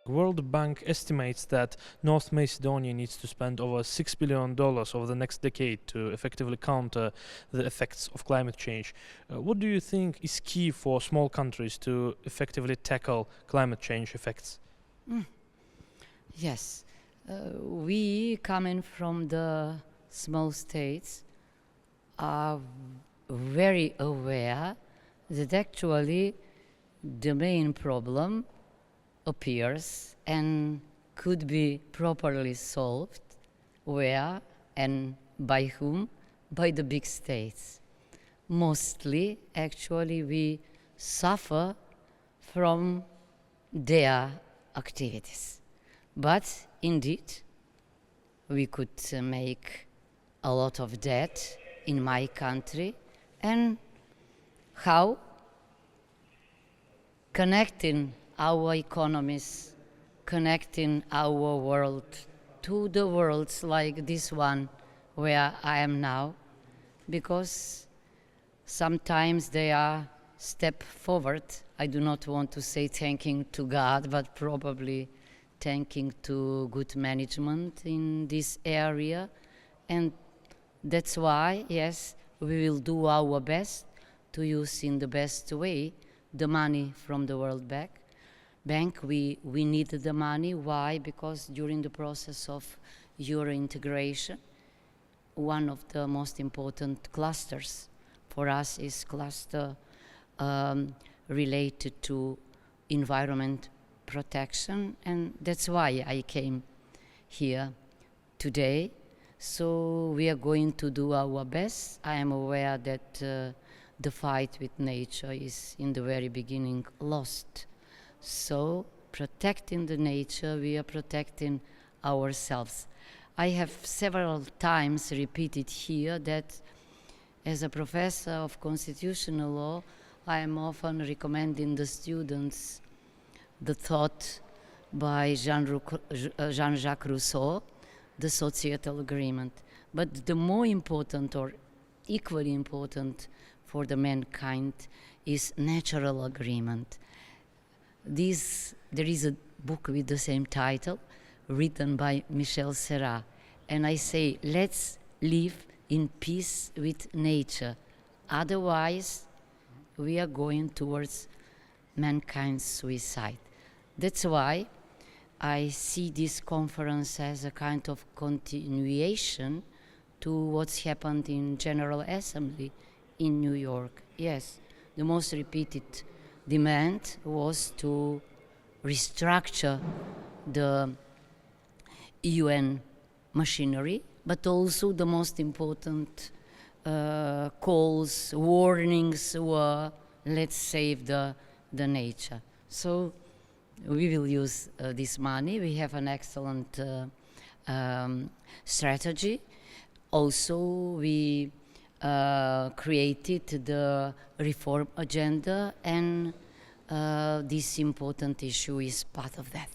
World Bank estimates that North Macedonia needs to spend over $6 billion over the next decade to effectively counter the effects of climate change. What do you think is key for small countries to effectively tackle climate change effects? Yes, we coming from the small states are very aware that actually the main problem appears and could be properly solved where and by whom? By the big states. Mostly, actually, we suffer from their activities. But indeed, we could make a lot of debt in my country. And how? Connecting our economies, connecting our world to the worlds like this one where I am now, because sometimes they are step forward. I do not want to say thanking to God, but probably thanking to good management in this area. And that's why, yes, we will do our best to use in the best way the money from the World Bank. We need the money. Why? Because during the process of Euro integration, one of the most important clusters for us is cluster related to environment protection, and that's why I came here today. So we are going to do our best. I am aware that the fight with nature is in the very beginning lost. So protecting the nature, we are protecting ourselves. I have several times repeated here that as a professor of constitutional law, I am often recommending the students the thought by Jean-Jacques Rousseau, the societal agreement. But the more important or equally important for the mankind is natural agreement. There is a book with the same title written by Michel Serrat, and I say, let's live in peace with nature. Otherwise, we are going towards mankind's suicide. That's why I see this conference as a kind of continuation to what's happened in General Assembly in New York. Yes, the most repeated demand was to restructure the UN machinery, but also the most important calls, warnings were, let's save the nature. So we will use this money. We have an excellent strategy. Also, we created the reform agenda, and this important issue is part of that.